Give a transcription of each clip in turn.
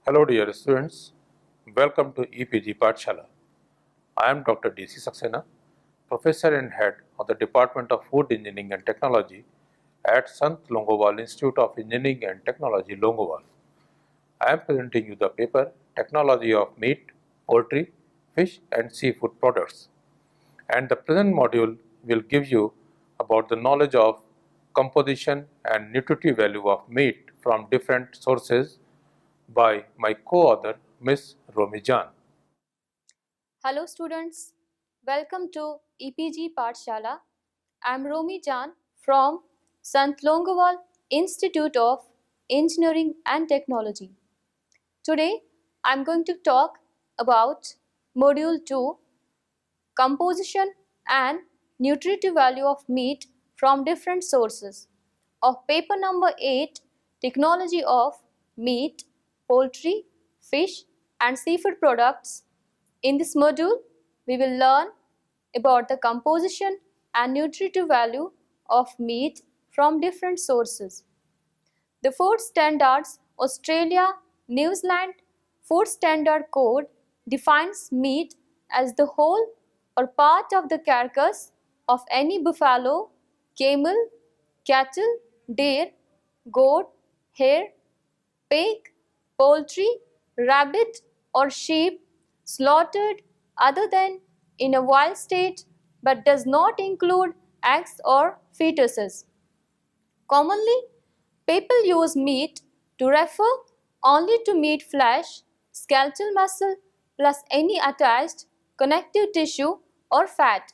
Hello dear students, welcome to EPG Pathshala. I am Dr. D.C. Saxena, Professor and Head of the Department of Food Engineering and Technology at Sant Longowal Institute of Engineering and Technology, Longowal. I am presenting you the paper Technology of Meat, Poultry, Fish and Seafood Products, and the present module will give you about the knowledge of composition and nutritive value of meat from different sources by my co-author Ms. Romi Jan. Hello students, welcome to EPG Pathshala. I am Romi Jan from Sant Longowal Institute of Engineering and Technology. Today I am going to talk about Module 2, Composition and Nutritive Value of Meat from Different Sources of paper number 8, Technology of Meat, Poultry, Fish and Seafood Products. In this module, we will learn about the composition and nutritive value of meat from different sources. The Food Standards Australia New Zealand Food Standard Code defines meat as the whole or part of the carcass of any buffalo, camel, cattle, deer, goat, hare, pig, poultry, rabbit or sheep slaughtered other than in a wild state but does not include eggs or fetuses. Commonly, people use meat to refer only to meat flesh, skeletal muscle plus any attached connective tissue or fat.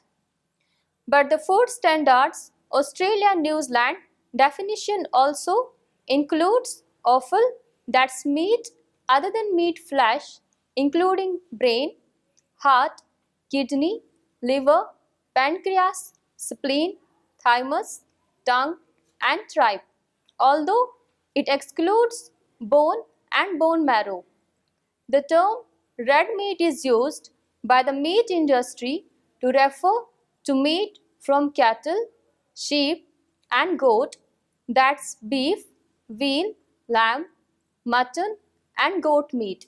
But the Food Standards Australia New Zealand definition also includes offal, that's meat other than meat flesh, including brain, heart, kidney, liver, pancreas, spleen, thymus, tongue and tripe, although it excludes bone and bone marrow. The term red meat is used by the meat industry to refer to meat from cattle, sheep and goat, that's beef, veal, lamb, mutton and goat meat.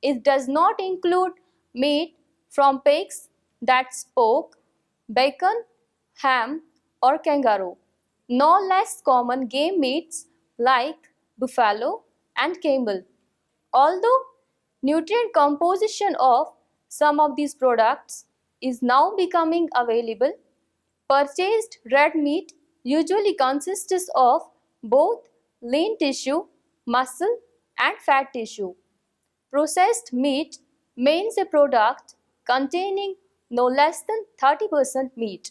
It does not include meat from pigs, that's pork, bacon, ham or kangaroo. No less common game meats like buffalo and camel. Although nutrient composition of some of these products is now becoming available, purchased red meat usually consists of both lean tissue, muscle and fat tissue. Processed meat means a product containing no less than 30% meat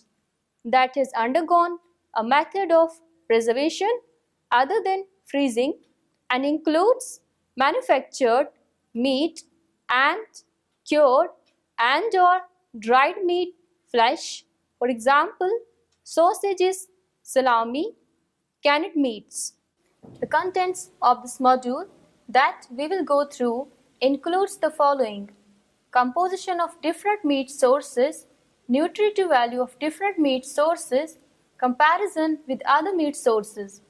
that has undergone a method of preservation other than freezing and includes manufactured meat and cured and or dried meat flesh, for example, sausages, salami, canned meats. The contents of this module that we will go through includes the following: composition of different meat sources, nutritive value of different meat sources, comparison with other meat sources.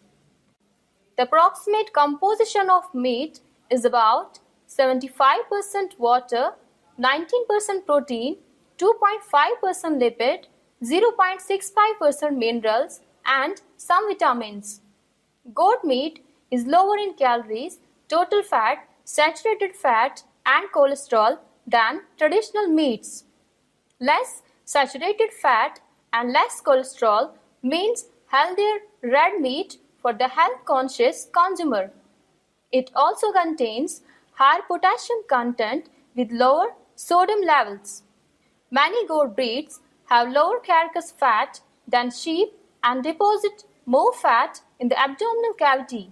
The approximate composition of meat is about 75% water, 19% protein, 2.5% lipid, 0.65% minerals and some vitamins. Goat meat is lower in calories, total fat, saturated fat and cholesterol than traditional meats. Less saturated fat and less cholesterol means healthier red meat for the health-conscious consumer. It also contains higher potassium content with lower sodium levels. Many goat breeds have lower carcass fat than sheep and deposit more fat in the abdominal cavity.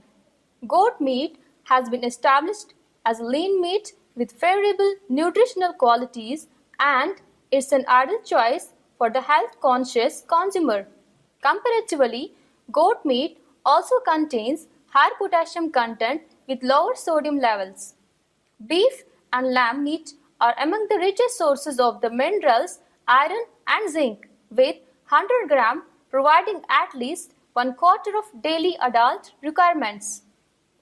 Goat meat has been established as a lean meat with favorable nutritional qualities and it's an ideal choice for the health-conscious consumer. Comparatively, goat meat also contains higher potassium content with lower sodium levels. Beef and lamb meat are among the richest sources of the minerals iron and zinc, with 100 gram providing at least 1/4 of daily adult requirements.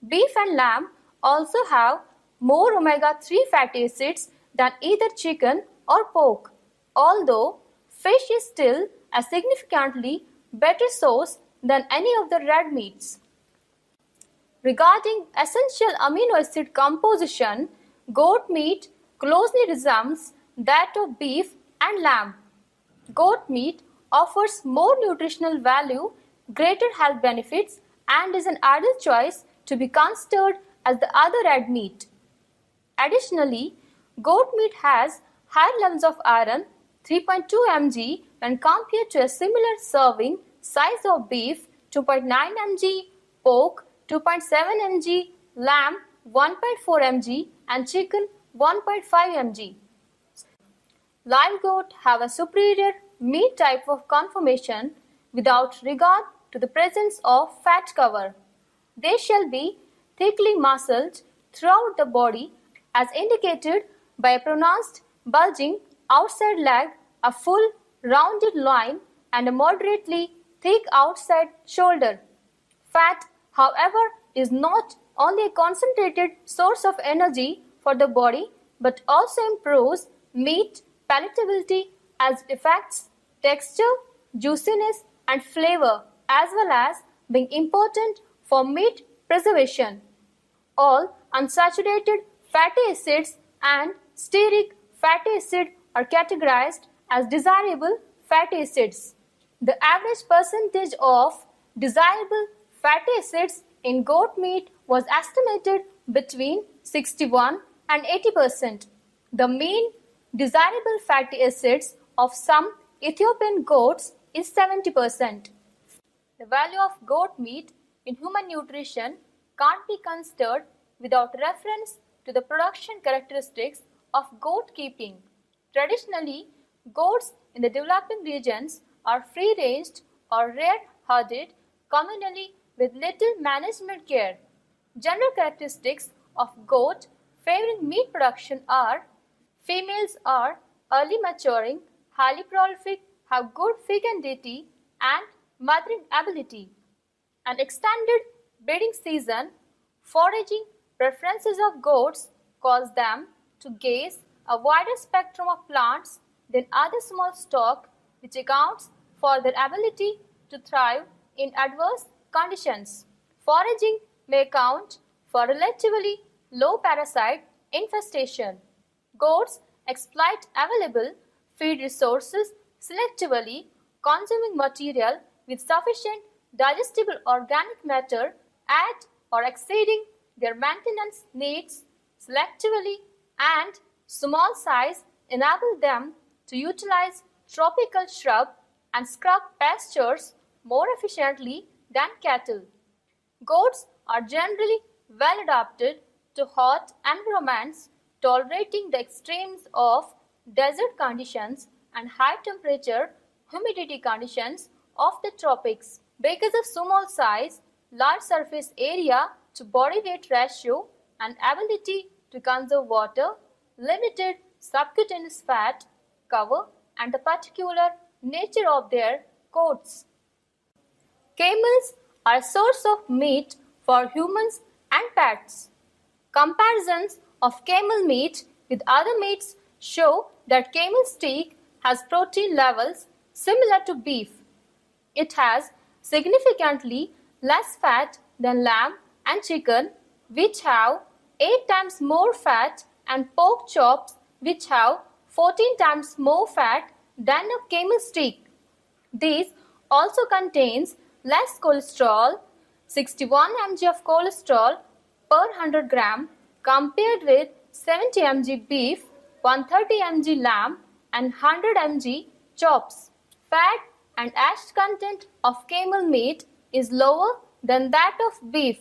Beef and lamb also have more omega-3 fatty acids than either chicken or pork, although fish is still a significantly better source than any of the red meats. Regarding essential amino acid composition, goat meat closely resembles that of beef and lamb. Goat meat offers more nutritional value, greater health benefits, and is an ideal choice to be considered as the other red meat. Additionally, goat meat has higher levels of iron, 3.2 mg, when compared to a similar serving size of beef, 2.9 mg, pork, 2.7 mg, lamb, 1.4 mg, and chicken, 1.5 mg. Live goat have a superior meat type of conformation without regard to the presence of fat cover. They shall be thickly muscled throughout the body as indicated by a pronounced bulging outside leg, a full rounded loin, and a moderately thick outside shoulder. Fat, however, is not only a concentrated source of energy for the body but also improves meat palatability as it affects texture, juiciness, and flavor, as well as being important for meat preservation. All unsaturated fatty acids and stearic fatty acid are categorized as desirable fatty acids. The average percentage of desirable fatty acids in goat meat was estimated between 61 and 80%. The mean desirable fatty acids of some Ethiopian goats is 70%. The value of goat meat in human nutrition can't be considered without reference to the production characteristics of goat keeping. Traditionally, goats in the developing regions are free-ranged or rear-herded, communally with little management care. General characteristics of goat favoring meat production are: females are early maturing, highly prolific, have good fecundity and mothering ability. An extended breeding season, foraging preferences of goats cause them to gaze a wider spectrum of plants than other small stock, which accounts for their ability to thrive in adverse conditions. Foraging may account for relatively low parasite infestation. Goats exploit available feed resources selectively, consuming material with sufficient digestible organic matter at or exceeding their maintenance needs selectively, and small size enable them to utilize tropical shrub and scrub pastures more efficiently than cattle. Goats are generally well adapted to hot environments, tolerating the extremes of desert conditions and high temperature humidity conditions of the tropics. Because of small size, large surface area to body weight ratio, and ability to conserve water, limited subcutaneous fat cover, and the particular nature of their coats. Camels are a source of meat for humans and pets. Comparisons of camel meat with other meats show that camel steak has protein levels similar to beef. It has significantly less fat than lamb and chicken, which have 8 times more fat, and pork chops, which have 14 times more fat than a camel steak. This also contains less cholesterol, 61 mg of cholesterol per 100 gram, compared with 70 mg beef, 130 mg lamb, and 100 mg chops. Fat and ash content of camel meat is lower than that of beef.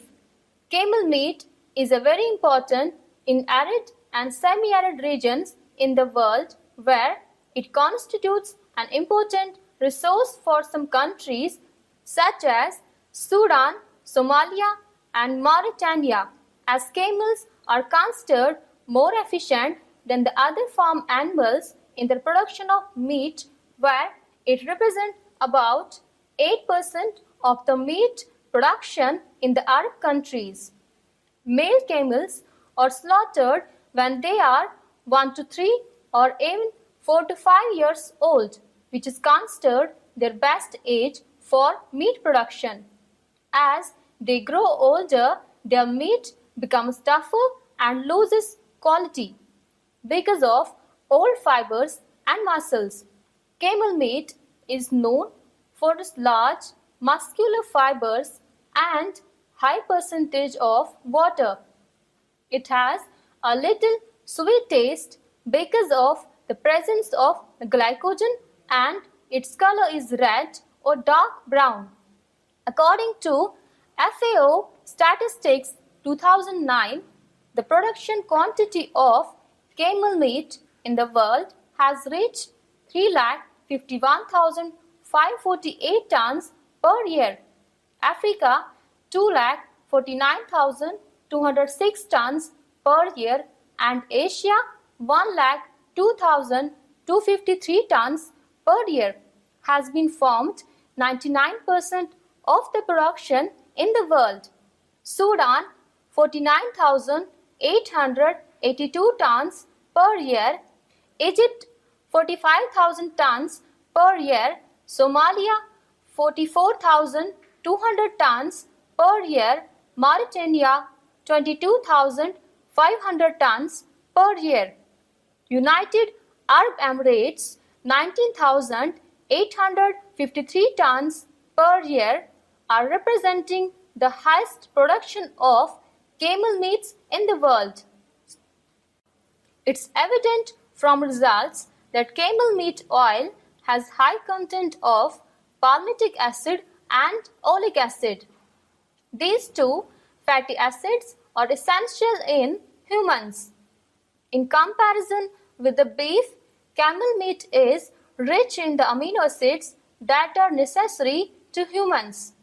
Camel meat is very important in arid and semi-arid regions in the world, where it constitutes an important resource for some countries such as Sudan, Somalia, and Mauritania, as camels are considered more efficient than the other farm animals in the production of meat, where it represents about 8% of the meat production in the Arab countries. Male camels or slaughtered when they are 1 to 3 or even 4 to 5 years old, which is considered their best age for meat production. As they grow older, their meat becomes tougher and loses quality because of old fibers and muscles. Camel meat is known for its large muscular fibers and high percentage of water. It has a little sweet taste because of the presence of glycogen, and its color is red or dark brown. According to FAO Statistics 2009, the production quantity of camel meat in the world has reached 3,51,548 tons per year. Africa 2,49,206 tons per year, and Asia 1,02,253 tons per year. Has been formed 99% of the production in the world. Sudan 49,882 tons per year, Egypt 45,000 tons per year, Somalia 44,200 tons per year, Mauritania 22,500 tons per year, United Arab Emirates 19,853 tons per year are representing the highest production of camel meats in the world. It's evident from results that camel meat oil has high content of palmitic acid and oleic acid. These two fatty acids are essential in humans. In comparison with the beef, camel meat is rich in the amino acids that are necessary to humans.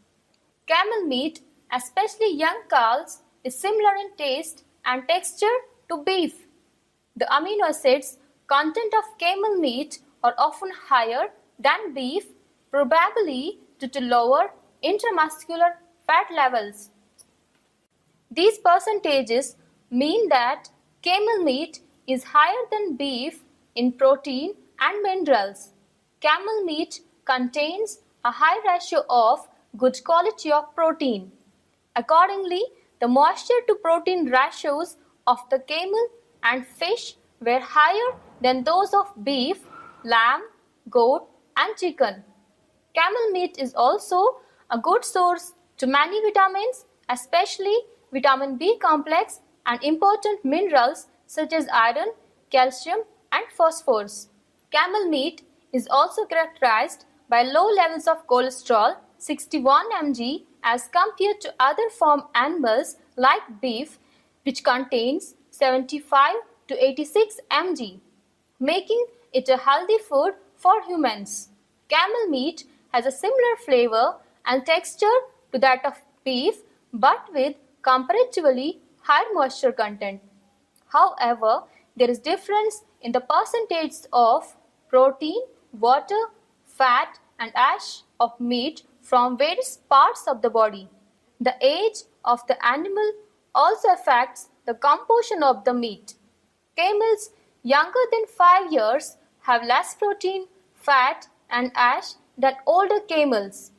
Camel meat, especially young calves, is similar in taste and texture to beef. The amino acids content of camel meat are often higher than beef, probably due to lower intramuscular fat levels. These percentages mean that camel meat is higher than beef in protein and minerals. Camel meat contains a high ratio of good quality of protein. Accordingly, the moisture to protein ratios of the camel and fish were higher than those of beef, lamb, goat, and chicken. Camel meat is also a good source to many vitamins, especially vitamin B complex and important minerals such as iron, calcium, and phosphorus. Camel meat is also characterized by low levels of cholesterol, 61 mg, as compared to other farm animals like beef, which contains 75 to 86 mg, making it a healthy food for humans. Camel meat has a similar flavor and texture to that of beef, but with comparatively higher moisture content. However, there is difference in the percentage of protein, water, fat, and ash of meat from various parts of the body. The age of the animal also affects the composition of the meat. Camels younger than 5 years have less protein, fat, and ash than older camels.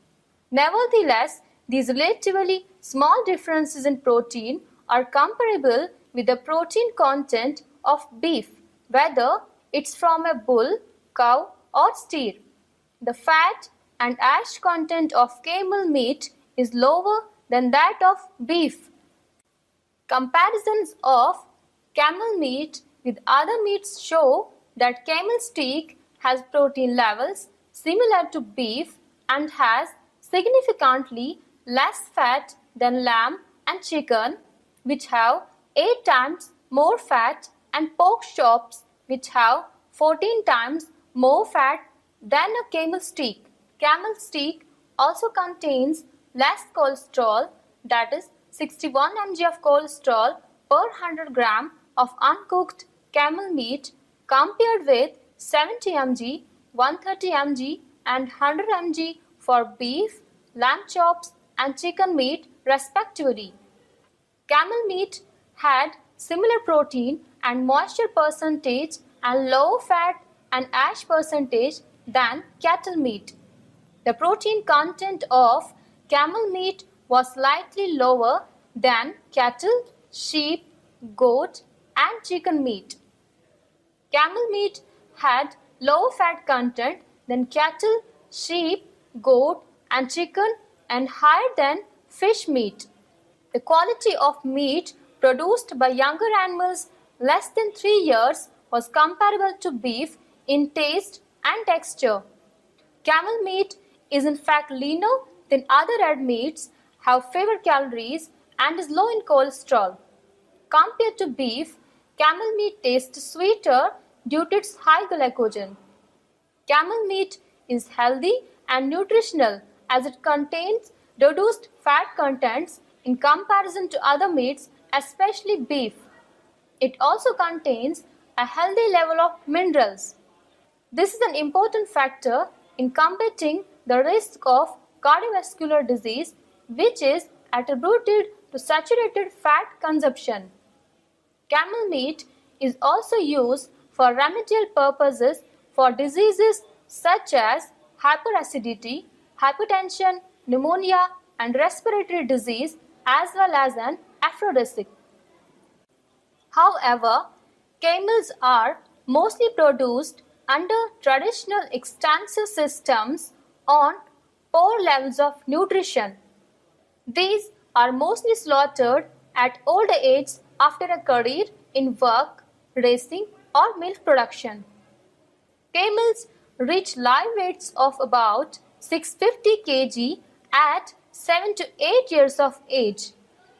Nevertheless, these relatively small differences in protein are comparable with the protein content of beef, whether it's from a bull, cow, or steer. The fat and ash content of camel meat is lower than that of beef. Comparisons of camel meat with other meats show that camel steak has protein levels similar to beef and has significantly less fat than lamb and chicken, which have 8 times more fat, and pork chops, which have 14 times more fat than a camel steak. Camel steak also contains less cholesterol, that is 61 mg of cholesterol per 100 gram of uncooked camel meat, compared with 70 mg, 130 mg, and 100 mg for beef, lamb chops, and chicken meat respectively. Camel meat had similar protein and moisture percentage and low fat and ash percentage than cattle meat. The protein content of camel meat was slightly lower than cattle, sheep, goat, and chicken meat. Camel meat had lower fat content than cattle, sheep, goat, and chicken, and higher than fish meat. The quality of meat produced by younger animals less than 3 years was comparable to beef in taste and texture. Camel meat is in fact leaner than other red meats, have fewer calories, and is low in cholesterol. Compared to beef, camel meat tastes sweeter due to its high glycogen. Camel meat is healthy and nutritional as it contains reduced fat contents in comparison to other meats, especially beef. It also contains a healthy level of minerals. This is an important factor in combating the risk of cardiovascular disease, which is attributed to saturated fat consumption. Camel meat is also used for remedial purposes for diseases such as hyperacidity, hypertension, pneumonia, and respiratory disease, as well as an aphrodisiac. However, camels are mostly produced under traditional extensive systems on poor levels of nutrition. These are mostly slaughtered at older age after a career in work, racing, or milk production. Camels reach live weights of about 650 kg at 7 to 8 years of age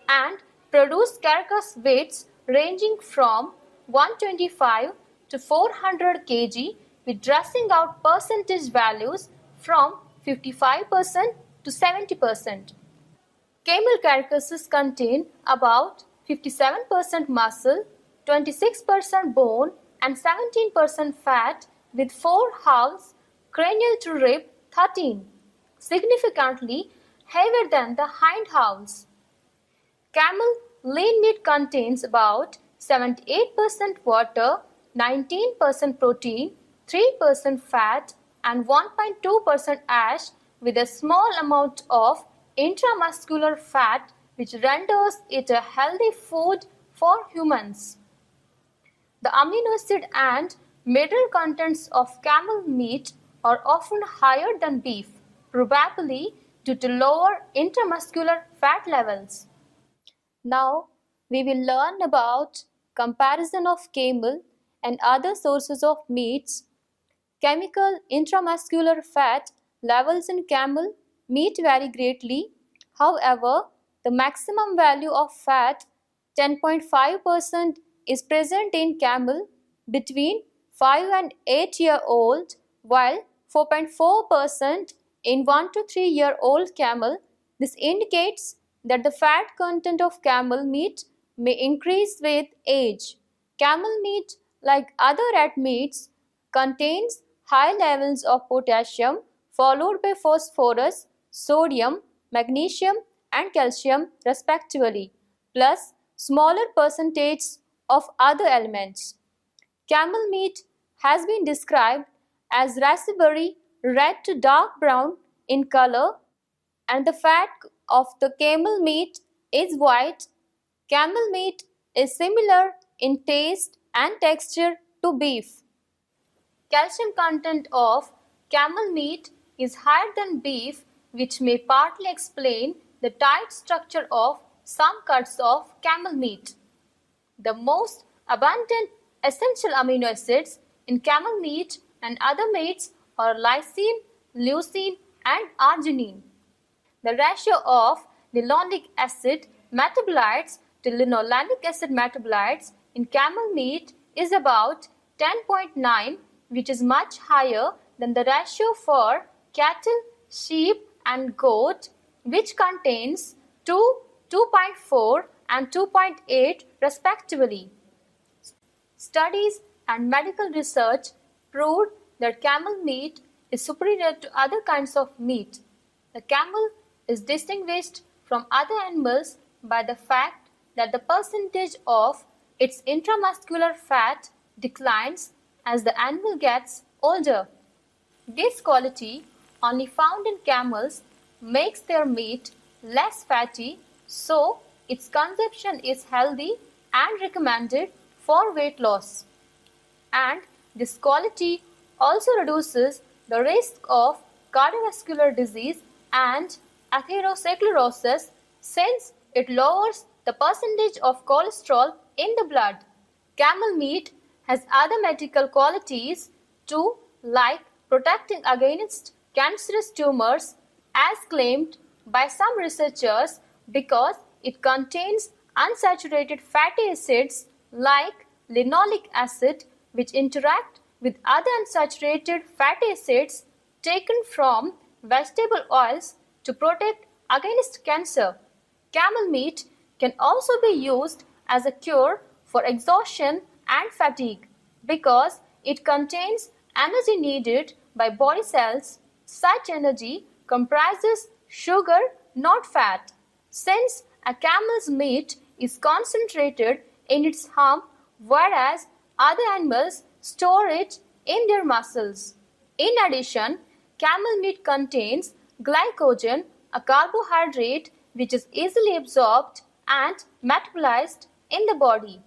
and produce carcass weights ranging from 125 to 400 kg with dressing out percentage values from 55% to 70%. Camel carcasses contain about 57% muscle, 26% bone, and 17% fat with 4 halves, cranial to rib 13, significantly heavier than the hind halves. Camel lean meat contains about 78% water, 19% protein, 3% fat, and 1.2% ash with a small amount of intramuscular fat, which renders it a healthy food for humans. The amino acid and mineral contents of camel meat are often higher than beef, probably due to lower intramuscular fat levels. Now we will learn about comparison of camel and other sources of meats. Chemical intramuscular fat levels in camel meat vary greatly. However, the maximum value of fat 10.5% is present in camel between 5 and 8-year-old, while 4.4% in 1 to 3-year-old camel. This indicates that the fat content of camel meat may increase with age. Camel meat, like other red meats, contains high levels of potassium followed by phosphorus, sodium, magnesium, and calcium respectively, plus smaller percentages of other elements. Camel meat has been described as raspberry red to dark brown in color, and the fat of the camel meat is white. Camel meat is similar in taste and texture to beef. Calcium content of camel meat is higher than beef, which may partly explain the tight structure of some cuts of camel meat. The most abundant essential amino acids in camel meat and other meats are lysine, leucine, and arginine. The ratio of linoleic acid metabolites to linoleic acid metabolites in camel meat is about 10.9, which is much higher than the ratio for cattle, sheep, and goat, which contains 2, 2.4, and 2.8 respectively. Studies and medical research proved that camel meat is superior to other kinds of meat. The camel is distinguished from other animals by the fact that the percentage of Its intramuscular fat declines as the animal gets older. This quality, only found in camels, makes their meat less fatty, so its consumption is healthy and recommended for weight loss. And this quality also reduces the risk of cardiovascular disease and atherosclerosis since it lowers the percentage of cholesterol in the blood. Camel meat has other medical qualities too, like protecting against cancerous tumors as claimed by some researchers because it contains unsaturated fatty acids like linoleic acid which interact with other unsaturated fatty acids taken from vegetable oils to protect against cancer. Camel meat can also be used as a cure for exhaustion and fatigue because it contains energy needed by body cells. Such energy comprises sugar, not fat. Since a camel's meat is concentrated in its hump, whereas other animals store it in their muscles. In addition, camel meat contains glycogen, a carbohydrate which is easily absorbed and metabolized in the body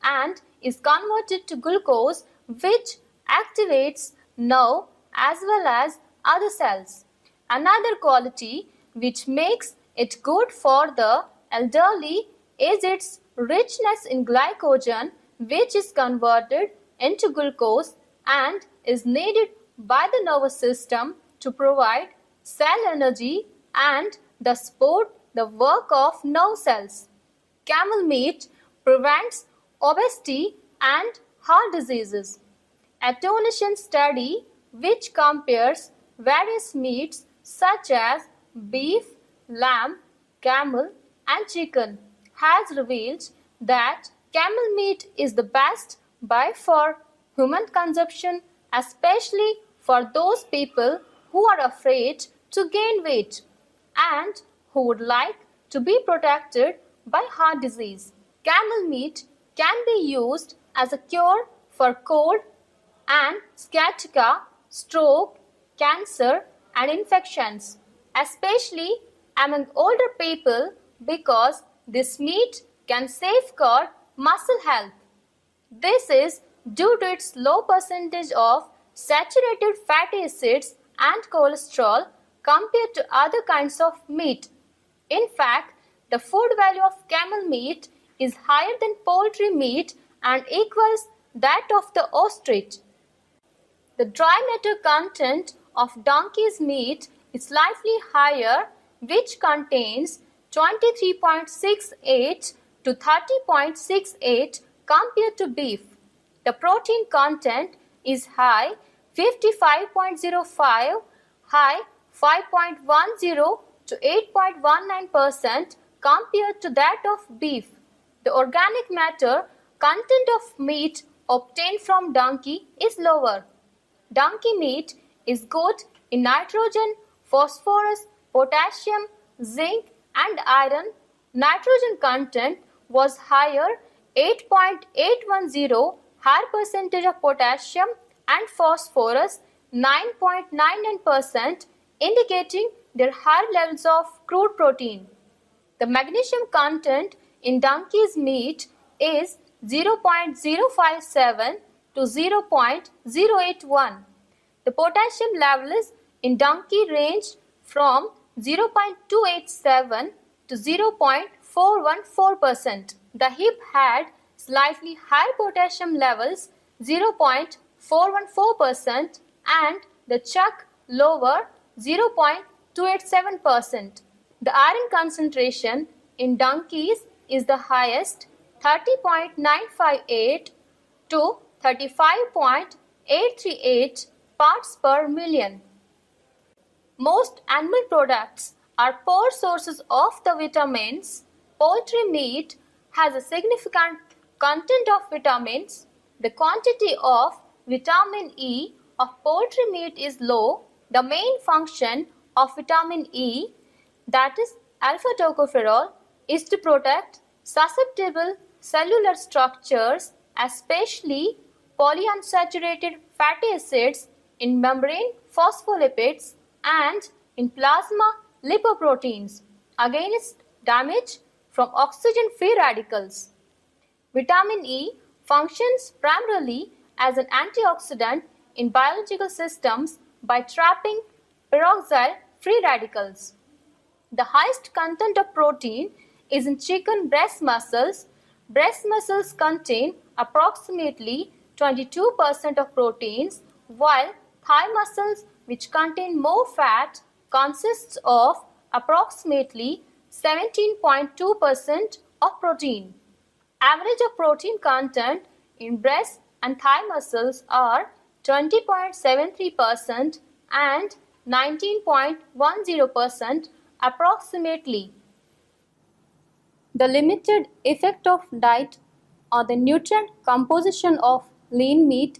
and is converted to glucose which activates nerve as well as other cells. Another quality which makes it good for the elderly is its richness in glycogen which is converted into glucose and is needed by the nervous system to provide cell energy and thus support the work of nerve cells. Camel meat prevents obesity and heart diseases. A Tunisian study which compares various meats such as beef, lamb, camel, and chicken has revealed that camel meat is the best buy for human consumption, especially for those people who are afraid to gain weight and who would like to be protected by heart disease. Camel meat can be used as a cure for cold and sciatica, stroke, cancer, and infections, especially among older people because this meat can safeguard muscle health. This is due to its low percentage of saturated fatty acids and cholesterol compared to other kinds of meat. In fact, the food value of camel meat is higher than poultry meat and equals that of the ostrich. The dry matter content of donkey's meat is slightly higher, which contains 23.68 to 30.68 compared to beef. The protein content is high 55.05, high 5.10 to 8.19% compared to that of beef. The organic matter content of meat obtained from donkey is lower. Donkey meat is good in nitrogen, phosphorus, potassium, zinc, and iron. Nitrogen content was higher 8.810, higher percentage of potassium and phosphorus 9.99%, indicating their higher levels of crude protein. The magnesium content in donkey's meat is 0.057 to 0.081. The potassium levels in donkey range from 0.287 to 0.414%. The hip had slightly higher potassium levels 0.414% and the chuck lower 0.287%. The iron concentration in donkeys is the highest 30.958 to 35.838 parts per million. Most animal products are poor sources of the vitamins. Poultry meat has a significant content of vitamins. The quantity of vitamin E of poultry meat is low. The main function of vitamin E, that is alpha tocopherol, is to protect susceptible cellular structures, especially polyunsaturated fatty acids in membrane phospholipids and in plasma lipoproteins against damage from oxygen free radicals. Vitamin E functions primarily as an antioxidant in biological systems by trapping peroxide free radicals. The highest content of protein is in chicken breast muscles. Breast muscles contain approximately 22% of proteins, while thigh muscles, which contain more fat, consists of approximately 17.2% of protein. Average of protein content in breast and thigh muscles are 20.73% and 19.10% approximately. The limited effect of diet on the nutrient composition of lean meat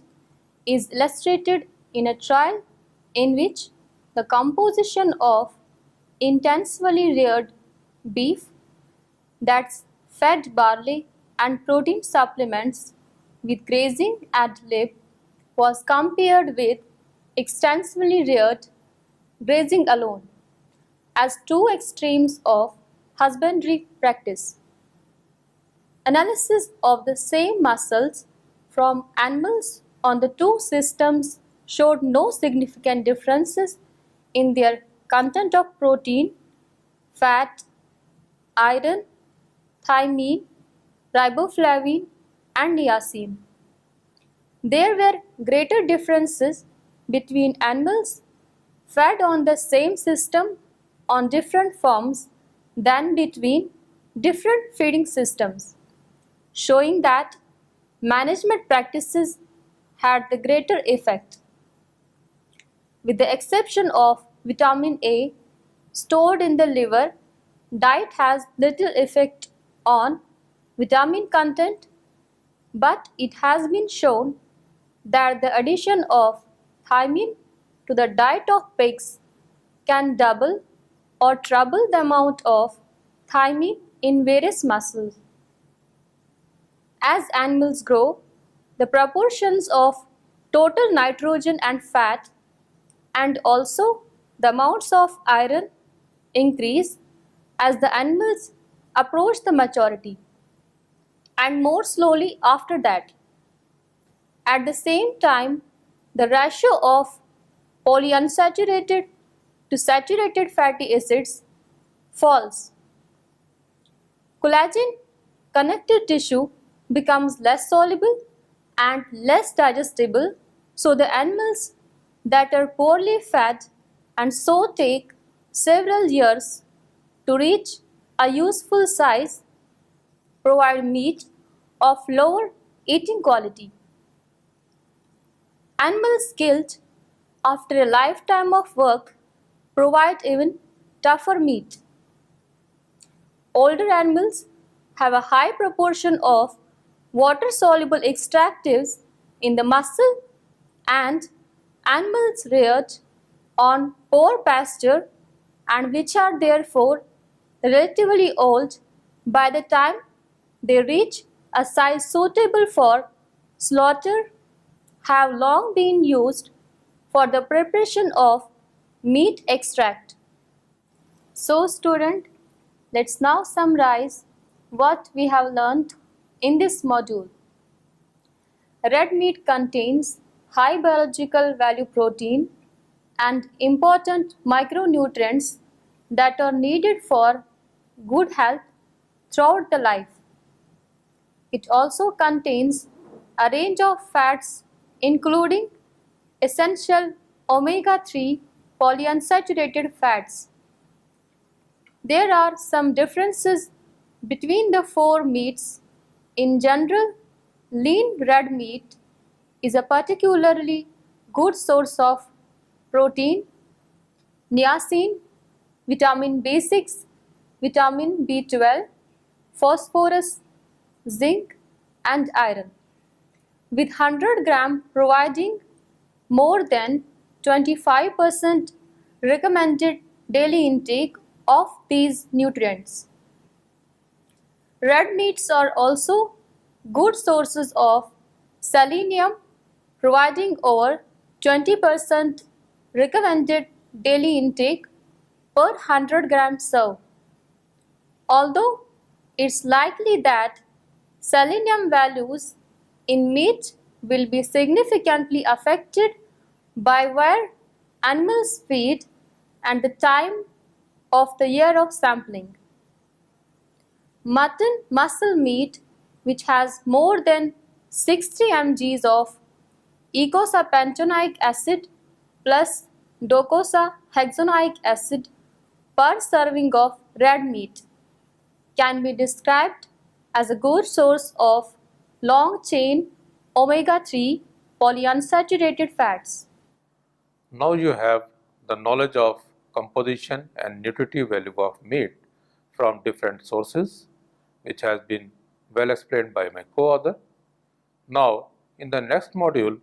is illustrated in a trial in which the composition of intensively reared beef, that's fed barley and protein supplements with grazing ad lib, was compared with extensively reared grazing alone as two extremes of husbandry practice. Analysis of the same muscles from animals on the two systems showed no significant differences in their content of protein, fat, iron, thymine, riboflavin, and niacin. There were greater differences between animals fed on the same system on different forms than between different feeding systems, showing that management practices had the greater effect. With the exception of vitamin A stored in the liver, diet has little effect on vitamin content, but it has been shown that the addition of thymine to the diet of pigs can double or treble the amount of thymine in various muscles. As animals grow, the proportions of total nitrogen and fat and also the amounts of iron increase as the animals approach the maturity, and more slowly after that. At the same time, the ratio of polyunsaturated to saturated fatty acids falls. Collagen connective tissue becomes less soluble and less digestible, so the animals that are poorly fed and so take several years to reach a useful size provide meat of lower eating quality. Animals killed after a lifetime of work provide even tougher meat. Older animals have a high proportion of water-soluble extractives in the muscle, and animals reared on poor pasture and which are therefore relatively old by the time they reach a size suitable for slaughter have long been used for the preparation of meat extract. So student, let's now summarize what we have learned in this module. Red meat contains high biological value protein and important micronutrients that are needed for good health throughout the life. It also contains a range of fats including essential omega-3 polyunsaturated fats. There are some differences between the four meats. In general, lean red meat is a particularly good source of protein, niacin, vitamin B6, vitamin B12, phosphorus, zinc, and iron, with 100 gram providing more than 25% recommended daily intake of these nutrients. Red meats are also good sources of selenium, providing over 20% recommended daily intake per 100 gram serve. Although it's likely that selenium values in meat will be significantly affected by where animals feed and the time of the year of sampling. Mutton muscle meat, which has more than 60 mg of eicosapentaenoic acid plus docosahexaenoic acid per serving of red meat, can be described as a good source of long-chain omega-3 polyunsaturated fats. Now you have the knowledge of composition and nutritive value of meat from different sources, which has been well explained by my co-author. Now, in the next module,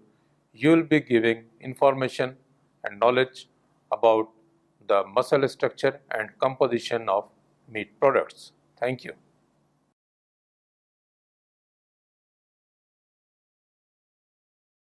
you will be giving information and knowledge about the muscle structure and composition of meat products. Thank you.